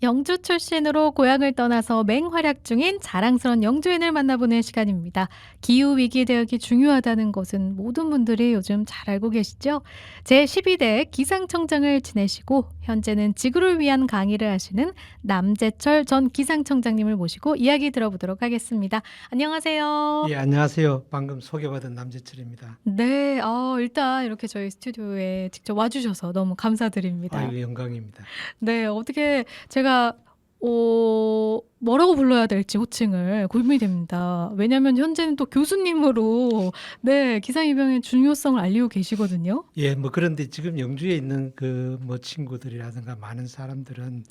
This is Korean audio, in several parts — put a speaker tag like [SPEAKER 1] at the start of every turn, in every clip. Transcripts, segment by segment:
[SPEAKER 1] 영주 출신으로 고향을 떠나서 맹활약 중인 자랑스러운 영주인을 만나보는 시간입니다. 기후위기 대응이 중요하다는 것은 모든 분들이 요즘 잘 알고 계시죠? 제12대 기상청장을 지내시고 현재는 지구를 위한 강의를 하시는 남재철 전 기상청장님을 모시고 이야기 들어보도록 하겠습니다. 안녕하세요.
[SPEAKER 2] 예, 안녕하세요. 방금 소개받은 남재철입니다.
[SPEAKER 1] 네, 일단 이렇게 저희 스튜디오에 직접 와주셔서 너무 감사드립니다.
[SPEAKER 2] 아이고, 영광입니다.
[SPEAKER 1] 네. 어떻게 제가 뭐라고 불러야 될지 호칭을 고민이 됩니다. 왜냐하면 현재는 또 교수님으로 네 기상이변의 중요성을 알리고 계시거든요.
[SPEAKER 2] 예, 뭐 그런데 지금 영주에 있는 그 뭐 친구들이라든가 많은 사람들은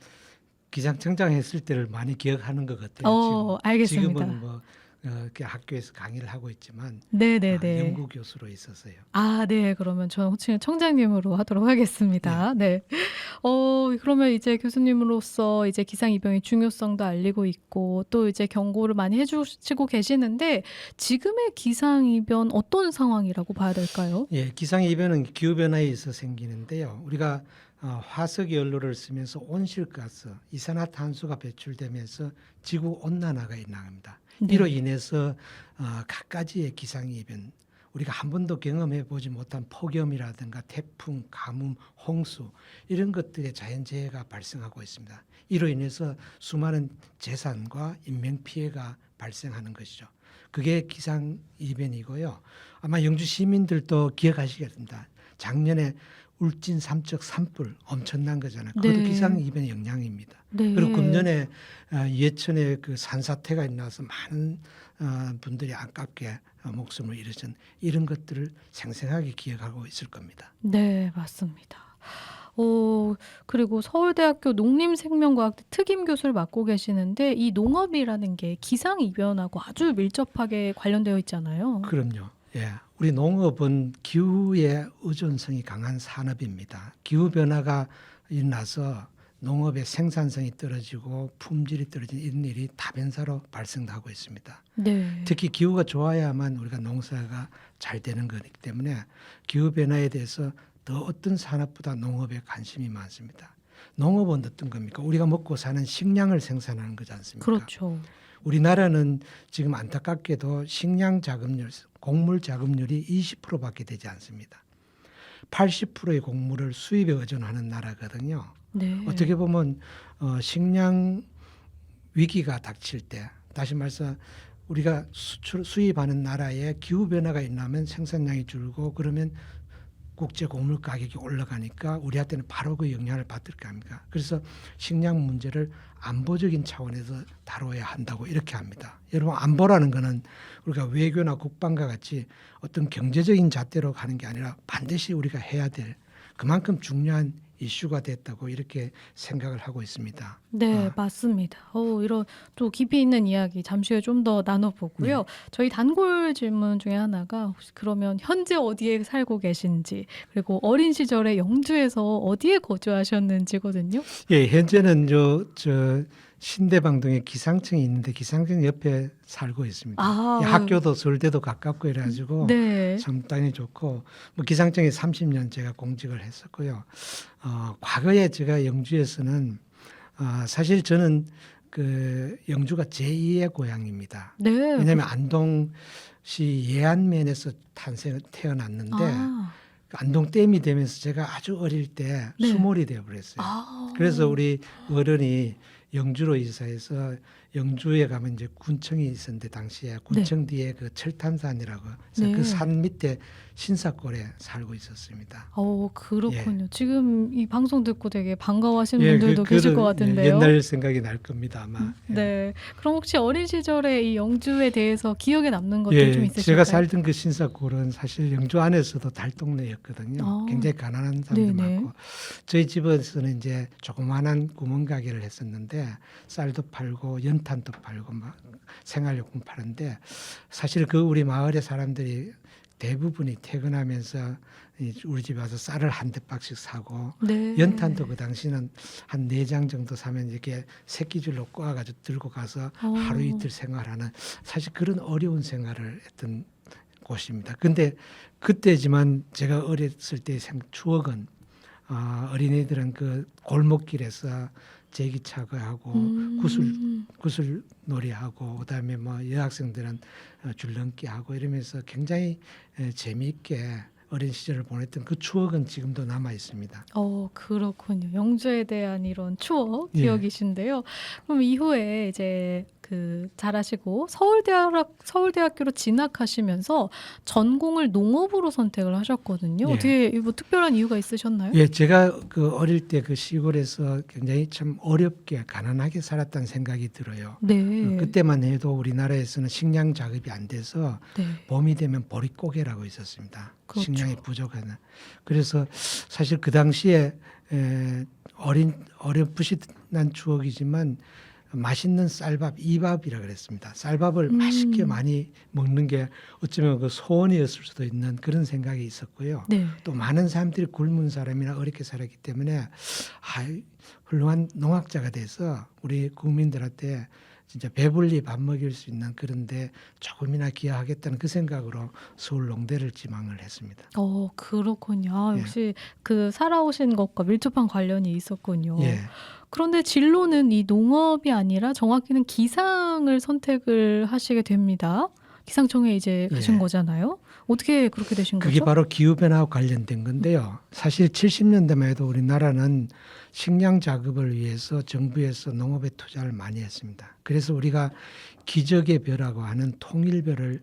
[SPEAKER 2] 기상청장 했을 때를 많이 기억하는 것 같아요.
[SPEAKER 1] 알겠습니다.
[SPEAKER 2] 지금은 뭐 이렇게 학교에서 강의를 하고 있지만
[SPEAKER 1] 네네네.
[SPEAKER 2] 연구 교수로 있었어요.
[SPEAKER 1] 네. 그러면 저는 호칭을 청장님으로 하도록 하겠습니다. 네. 그러면 이제 교수님으로서 이제 기상이변의 중요성도 알리고 있고 또 이제 경고를 많이 해 주시고 계시는데 지금의 기상이변 어떤 상황이라고 봐야 될까요?
[SPEAKER 2] 예, 기상이변은 기후변화에 의해서 생기는데요. 우리가 화석연료를 쓰면서 온실가스, 이산화탄소가 배출되면서 지구 온난화가 일어납니다.
[SPEAKER 1] 네.
[SPEAKER 2] 이로 인해서 갖가지의 기상이변, 우리가 한 번도 경험해 보지 못한 폭염이라든가 태풍, 가뭄, 홍수 이런 것들의 자연재해가 발생하고 있습니다. 이로 인해서 수많은 재산과 인명피해가 발생하는 것이죠. 그게 기상이변이고요. 아마 영주 시민들도 기억하시겠습니다. 작년에 울진 삼척 산불 엄청난 거잖아요. 그것도
[SPEAKER 1] 네.
[SPEAKER 2] 기상이변의 영향입니다.
[SPEAKER 1] 네.
[SPEAKER 2] 그리고 금년에 예천에 그 산사태가 일어나서 많은 분들이 안타깝게 목숨을 잃으신 이런 것들을 생생하게 기억하고 있을 겁니다.
[SPEAKER 1] 네, 맞습니다. 그리고 서울대학교 농림생명과학대 특임 교수를 맡고 계시는데 이 농업이라는 게 기상이변하고 아주 밀접하게 관련되어 있잖아요.
[SPEAKER 2] 그럼요. 예. 우리 농업은 기후에 의존성이 강한 산업입니다. 기후 변화가 일어나서 농업의 생산성이 떨어지고 품질이 떨어지는 이런 일이 다변사로 발생하고 있습니다.
[SPEAKER 1] 네.
[SPEAKER 2] 특히 기후가 좋아야만 우리가 농사가 잘 되는 거기 때문에 기후 변화에 대해서 더 어떤 산업보다 농업에 관심이 많습니다. 농업은 어떤 겁니까? 우리가 먹고 사는 식량을 생산하는 거지 않습니까?
[SPEAKER 1] 그렇죠.
[SPEAKER 2] 우리나라는 지금 안타깝게도 식량 자급률, 곡물 자급률이 20%밖에 되지 않습니다. 80%의 곡물을 수입에 의존하는 나라거든요.
[SPEAKER 1] 네.
[SPEAKER 2] 어떻게 보면 식량 위기가 닥칠 때, 다시 말해서 우리가 수입하는 나라에 기후 변화가 일어나면 생산량이 줄고 그러면 국제 곡물 가격이 올라가니까 우리한테는 바로 그 영향을 받을 거 아닙니까? 그래서 식량 문제를 안보적인 차원에서 다뤄야 한다고 이렇게 합니다. 여러분, 안보라는 거는 우리가 외교나 국방과 같이 어떤 경제적인 잣대로 가는 게 아니라 반드시 우리가 해야 될 그만큼 중요한 이슈가 됐다고 이렇게 생각을 하고 있습니다.
[SPEAKER 1] 네, 맞습니다. 이런 또 깊이 있는 이야기 잠시 후에 좀 더 나눠보고요.
[SPEAKER 2] 네.
[SPEAKER 1] 저희 단골 질문 중에 하나가 혹시 그러면 현재 어디에 살고 계신지 그리고 어린 시절에 영주에서 어디에 거주하셨는지거든요.
[SPEAKER 2] 예, 현재는 저 신대방동에 기상청이 있는데 기상청 옆에 살고 있습니다. 예, 학교도 서울대도 가깝고 이래가지고
[SPEAKER 1] 네.
[SPEAKER 2] 참 땅이 좋고 뭐 기상청에 30년 제가 공직을 했었고요. 과거에 제가 영주에서는 사실 저는 그 영주가 제2의 고향입니다.
[SPEAKER 1] 네.
[SPEAKER 2] 왜냐하면 안동시 예안면에서 태어났는데 그 안동댐이 되면서 제가 아주 어릴 때
[SPEAKER 1] 네.
[SPEAKER 2] 수몰이 되어버렸어요. 그래서 우리 어른이 영주로 이사해서 영주에 가면 이제 군청이 있었는데 당시에 군청 뒤에 그 철탄산이라고 해서 그 산 밑에 신사골에 살고 있었습니다.
[SPEAKER 1] 그렇군요. 지금 이 방송 듣고 되게 반가워하시는 분들도 계실 것 같은데요.
[SPEAKER 2] 옛날 생각이 날 겁니다 아마.
[SPEAKER 1] 네. 그럼 혹시 어린 시절에 이 영주에 대해서 기억에 남는 것들 좀 있으실까요?
[SPEAKER 2] 제가 살던 그 신사골은 사실 영주 안에서도 달동네였거든요. 굉장히 가난한 사람들
[SPEAKER 1] 네네.
[SPEAKER 2] 많고 저희 집에서는 이제 조그마한 구멍가게를 했었는데 쌀도 팔고 연탄도 팔고 막 생활용품 파는데 사실 그 우리 마을의 사람들이 대부분이 퇴근하면서 우리 집에 와서 쌀을 한 대박씩 사고
[SPEAKER 1] 네.
[SPEAKER 2] 연탄도 그 당시는 한 4장 정도 사면 이렇게 새끼줄로 꼬아가지고 들고 가서 하루 이틀 생활하는 사실 그런 어려운 생활을 했던 곳입니다. 근데 그때지만 제가 어렸을 때의 추억은 어린이들은 그 골목길에서 제기 차고하고
[SPEAKER 1] 음.
[SPEAKER 2] 구슬놀이하고 그다음에 뭐 여학생들은 줄넘기 하고 이러면서 굉장히 재미있게 어린 시절을 보냈던 그 추억은 지금도 남아 있습니다.
[SPEAKER 1] 그렇군요. 영주에 대한 이런 추억,
[SPEAKER 2] 예.
[SPEAKER 1] 기억이신데요. 그럼 이후에 이제 그 잘하시고 서울대학교로 진학하시면서 전공을 농업으로 선택을 하셨거든요.
[SPEAKER 2] 예.
[SPEAKER 1] 어떻게 뭐 특별한 이유가 있으셨나요?
[SPEAKER 2] 예, 제가 그 어릴 때 그 시골에서 굉장히 참 어렵게 가난하게 살았다는 생각이 들어요.
[SPEAKER 1] 네.
[SPEAKER 2] 그때만 해도 우리나라에서는 식량 자급이 안 돼서
[SPEAKER 1] 네.
[SPEAKER 2] 봄이 되면 보릿고개라고 있었습니다.
[SPEAKER 1] 그렇죠.
[SPEAKER 2] 식량이 부족하는. 그래서 사실 그 당시에 어렴풋이난 추억이지만 맛있는 쌀밥, 이밥이라 그랬습니다. 쌀밥을 맛있게 많이 먹는 게 어쩌면 그 소원이었을 수도 있는 그런 생각이 있었고요.
[SPEAKER 1] 네.
[SPEAKER 2] 또 많은 사람들이 굶은 사람이나 어렵게 살았기 때문에 훌륭한 농학자가 돼서 우리 국민들한테 진짜 배불리 밥 먹일 수 있는 그런데 조금이나 기여하겠다는 그 생각으로 서울 농대를 지망을 했습니다.
[SPEAKER 1] 그렇군요. 아,
[SPEAKER 2] 예.
[SPEAKER 1] 역시 그 살아오신 것과 밀접한 관련이 있었군요.
[SPEAKER 2] 예.
[SPEAKER 1] 그런데 진로는 이 농업이 아니라 정확히는 기상을 선택을 하시게 됩니다. 기상청에 이제 가신
[SPEAKER 2] 예.
[SPEAKER 1] 거잖아요. 어떻게 그렇게 되신
[SPEAKER 2] 그게
[SPEAKER 1] 거죠?
[SPEAKER 2] 바로 기후변화와 관련된 건데요. 사실 70년대만 해도 우리나라는 식량 자급을 위해서 정부에서 농업에 투자를 많이 했습니다. 그래서 우리가 기적의 벼라고 하는 통일벼를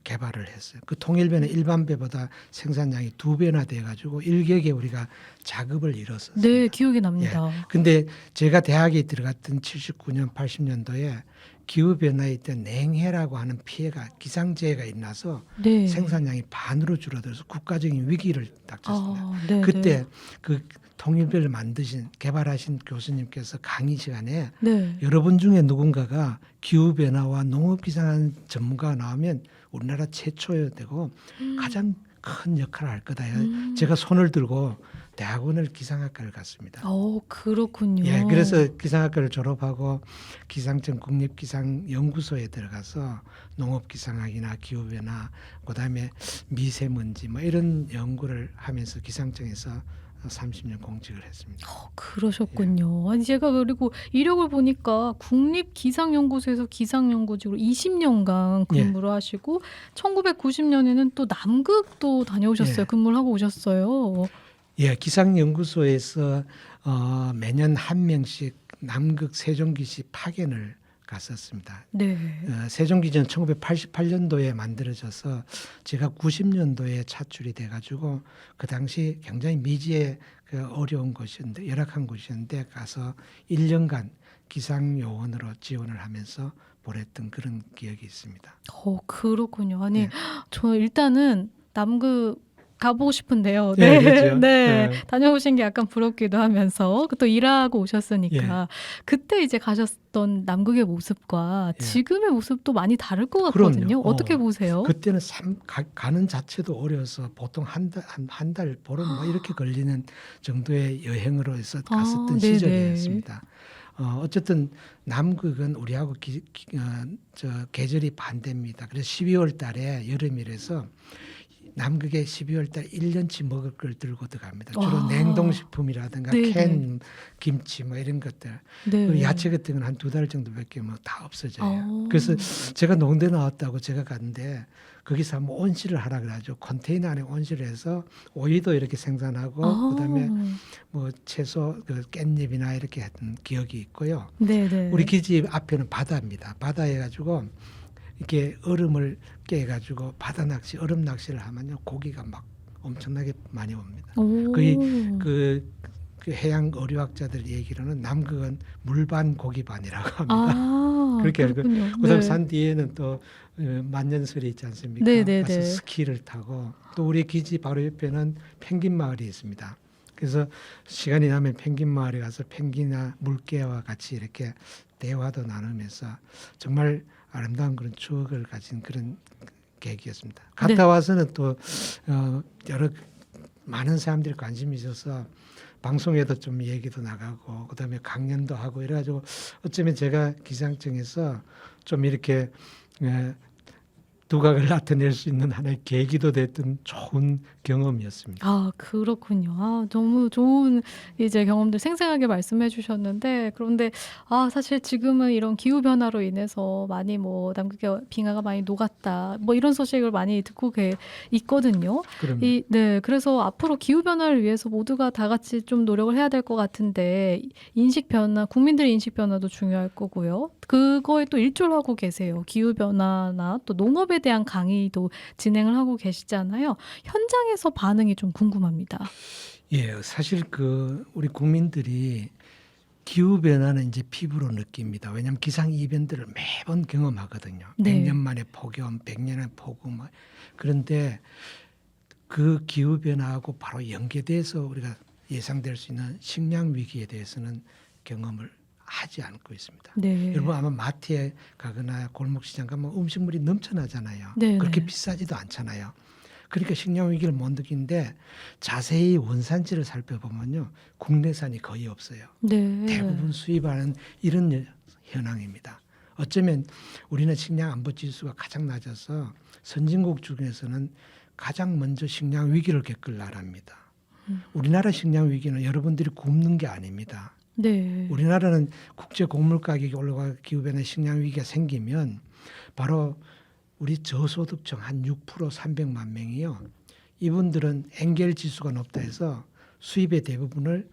[SPEAKER 2] 개발을 했어요. 그 통일벼는 일반 벼보다 생산량이 2배나 돼가지고 일격에 우리가 자급을 이뤘었습니다.
[SPEAKER 1] 네, 기억이 납니다.
[SPEAKER 2] 근데 제가 대학에 들어갔던 79년, 80년도에 기후변화에 있던 냉해라고 하는 피해가 기상재해가 일어나서
[SPEAKER 1] 네.
[SPEAKER 2] 생산량이 반으로 줄어들어서 국가적인 위기를 닥쳤습니다.
[SPEAKER 1] 네,
[SPEAKER 2] 그때
[SPEAKER 1] 네.
[SPEAKER 2] 그 통일벼를 개발하신 교수님께서 강의 시간에
[SPEAKER 1] 네.
[SPEAKER 2] 여러분 중에 누군가가 기후변화와 농업기상하는 전문가가 나오면 우리나라 최초여야 되고 가장 큰 역할을 할 거다. 제가 손을 들고 대학원을 기상학과를 갔습니다.
[SPEAKER 1] 그렇군요.
[SPEAKER 2] 예, 그래서 기상학과를 졸업하고 기상청 국립기상연구소에 들어가서 농업기상학이나 기후변화, 그다음에 미세먼지 뭐 이런 연구를 하면서 기상청에서 30년 공직을 했습니다.
[SPEAKER 1] 그러셨군요. 아니 제가 그리고 이력을 보니까 국립기상연구소에서 기상연구직으로 20년간
[SPEAKER 2] 예.
[SPEAKER 1] 근무를 하시고 1990년에는 또 남극도 다녀오셨어요.
[SPEAKER 2] 예.
[SPEAKER 1] 근무를 하고 오셨어요.
[SPEAKER 2] 예, 기상연구소에서 매년 한 명씩 남극 세종기시 파견을 갔었습니다.
[SPEAKER 1] 네.
[SPEAKER 2] 세종기지는 1988년도에 만들어져서 제가 90년도에 차출이 돼가지고 그 당시 굉장히 미지의 그 어려운 곳이었는데 열악한 곳이었는데 가서 1년간 기상요원으로 지원을 하면서 보냈던 그런 기억이 있습니다.
[SPEAKER 1] 그렇군요. 아니
[SPEAKER 2] 예.
[SPEAKER 1] 저 일단은 남극 가보고 싶은데요.
[SPEAKER 2] 네,
[SPEAKER 1] 네.
[SPEAKER 2] 그렇죠.
[SPEAKER 1] 네.
[SPEAKER 2] 네.
[SPEAKER 1] 다녀오신 게 약간 부럽기도 하면서 또 일하고 오셨으니까 그때 이제 가셨던 남극의 모습과
[SPEAKER 2] 예.
[SPEAKER 1] 지금의 모습도 많이 다를 것
[SPEAKER 2] 그럼요.
[SPEAKER 1] 같거든요. 어떻게 보세요?
[SPEAKER 2] 그때는 가는 자체도 어려워서 보통 한 달 보름 뭐 이렇게 걸리는 정도의 여행으로 해서 갔었던
[SPEAKER 1] 네네.
[SPEAKER 2] 시절이었습니다. 어쨌든 남극은 우리하고 계절이 반대입니다. 그래서 12월 달에 여름이라서 남극에 12월 달 1년치 먹을 걸 들고 들어갑니다. 주로 냉동식품이라든가
[SPEAKER 1] 네네.
[SPEAKER 2] 캔 김치 뭐 이런 것들.
[SPEAKER 1] 네.
[SPEAKER 2] 그리고 야채 같은 건 한 2달 정도밖에 뭐 다 없어져요.
[SPEAKER 1] 아.
[SPEAKER 2] 그래서 제가 농대 나왔다고 제가 갔는데 거기서 한번 온실을 하라 그래가지고 컨테이너 안에 온실을 해서 오이도 이렇게 생산하고 그다음에 뭐 채소 그 깻잎이나 이렇게 했던 기억이 있고요.
[SPEAKER 1] 네네.
[SPEAKER 2] 우리 기지 앞에는 바다입니다. 바다에 가지고 이렇게 얼음을 깨가지고 바다 낚시, 얼음 낚시를 하면요 고기가 막 엄청나게 많이 옵니다. 거의 그 해양 어류학자들 얘기로는 남극은 물반 고기반이라고 합니다. 그렇게 알고
[SPEAKER 1] 그렇군요.
[SPEAKER 2] 그다음
[SPEAKER 1] 네.
[SPEAKER 2] 산 뒤에는 또 만년설이 있지 않습니까?
[SPEAKER 1] 네네네.
[SPEAKER 2] 가서 스키를 타고 또 우리 기지 바로 옆에는 펭귄 마을이 있습니다. 그래서 시간이 나면 펭귄 마을에 가서 펭귄이나 물개와 같이 이렇게 대화도 나누면서 정말 아름다운 그런 추억을 가진 그런 계기였습니다. 갔다 와서는 또 여러 많은 사람들이 관심이 있어서 방송에도 좀 얘기도 나가고 그다음에 강연도 하고 이래가지고 어쩌면 제가 기상청에서 좀 이렇게 두각을 나타낼 수 있는 하나의 계기도 됐던 좋은 경험이었습니다.
[SPEAKER 1] 아 그렇군요. 아 너무 좋은 이제 경험들 생생하게 말씀해 주셨는데 그런데 사실 지금은 이런 기후 변화로 인해서 많이 뭐 남극의 빙하가 많이 녹았다 뭐 이런 소식을 많이 듣고 있거든요.
[SPEAKER 2] 그러면
[SPEAKER 1] 네. 그래서 앞으로 기후 변화를 위해서 모두가 다 같이 좀 노력을 해야 될 것 같은데 인식 변화 국민들의 인식 변화도 중요할 거고요. 그거에 또 일조를 하고 계세요. 기후 변화나 또 농업에 대한 강의도 진행을 하고 계시잖아요. 현장에서 반응이 좀 궁금합니다.
[SPEAKER 2] 예, 사실 우리 국민들이 기후 변화는 이제 피부로 느낍니다. 왜냐하면 기상 이벤트를 매번 경험하거든요.
[SPEAKER 1] 네.
[SPEAKER 2] 100년 만에 폭염, 100년의 폭우 뭐. 그런데 그 기후 변화하고 바로 연계돼서 우리가 예상될 수 있는 식량 위기에 대해서는 경험을 하지 않고 있습니다.
[SPEAKER 1] 네.
[SPEAKER 2] 여러분 아마 마트에 가거나 골목시장 가면 음식물이 넘쳐나잖아요.
[SPEAKER 1] 네네.
[SPEAKER 2] 그렇게 비싸지도 않잖아요. 그러니까 식량 위기를 못 느끼는데 자세히 원산지를 살펴보면요. 국내산이 거의 없어요.
[SPEAKER 1] 네.
[SPEAKER 2] 대부분 수입하는 이런 현황입니다. 어쩌면 우리는 식량 안보 지수가 가장 낮아서 선진국 중에서는 가장 먼저 식량 위기를 겪을 나라입니다. 우리나라 식량 위기는 여러분들이 굶는 게 아닙니다.
[SPEAKER 1] 네.
[SPEAKER 2] 우리나라는 국제 곡물 가격이 올라가 기후변화 식량 위기가 생기면 바로 우리 저소득층 한 6% 300만 명이요. 이분들은 엔겔 지수가 높다 해서 수입의 대부분을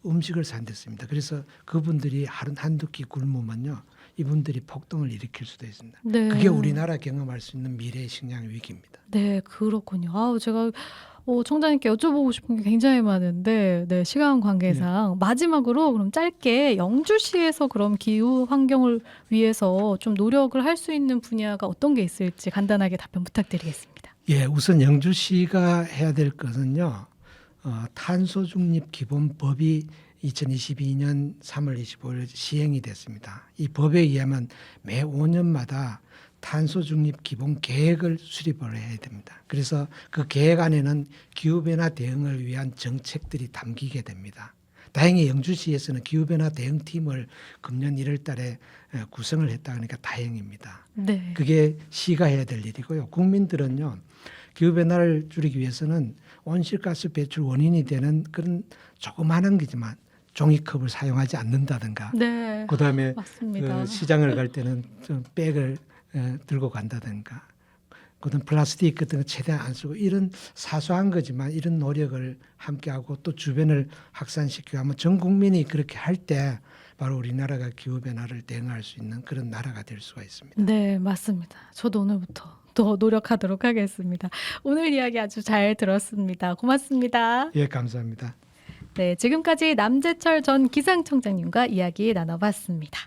[SPEAKER 2] 음식을 산댔습니다. 그래서 그분들이 한두 끼 굶으면요. 이분들이 폭동을 일으킬 수도 있습니다.
[SPEAKER 1] 네.
[SPEAKER 2] 그게 우리나라 경험할 수 있는 미래의 식량 위기입니다.
[SPEAKER 1] 네. 그렇군요. 제가 총장님께 여쭤보고 싶은 게 굉장히 많은데 네 시간 관계상 마지막으로 그럼 짧게 영주시에서 그럼 기후 환경을 위해서 좀 노력을 할 수 있는 분야가 어떤 게 있을지 간단하게 답변 부탁드리겠습니다.
[SPEAKER 2] 예, 우선 영주시가 해야 될 것은요. 탄소 중립 기본법이 2022년 3월 25일 시행이 됐습니다. 이 법에 의하면 매 5년마다 탄소 중립 기본 계획을 수립을 해야 됩니다. 그래서 그 계획 안에는 기후변화 대응을 위한 정책들이 담기게 됩니다. 다행히 영주시에서는 기후변화 대응팀을 금년 1월 달에 구성을 했다 그러니까 다행입니다.
[SPEAKER 1] 네.
[SPEAKER 2] 그게 시가 해야 될 일이고요. 국민들은요. 기후변화를 줄이기 위해서는 온실가스 배출 원인이 되는 그런 조그마한 거지만 종이컵을 사용하지 않는다든가
[SPEAKER 1] 네.
[SPEAKER 2] 그다음에
[SPEAKER 1] 맞습니다.
[SPEAKER 2] 시장을 갈 때는 좀 백을 들고 간다든가 그다음 플라스틱 같은 거 최대한 안 쓰고 이런 사소한 거지만 이런 노력을 함께하고 또 주변을 확산시키고 하면 전 국민이 그렇게 할 때 바로 우리나라가 기후변화를 대응할 수 있는 그런 나라가 될 수가 있습니다.
[SPEAKER 1] 네, 맞습니다. 저도 오늘부터 더 노력하도록 하겠습니다. 오늘 이야기 아주 잘 들었습니다. 고맙습니다.
[SPEAKER 2] 예, 감사합니다.
[SPEAKER 1] 네, 지금까지 남재철 전 기상청장님과 이야기 나눠봤습니다.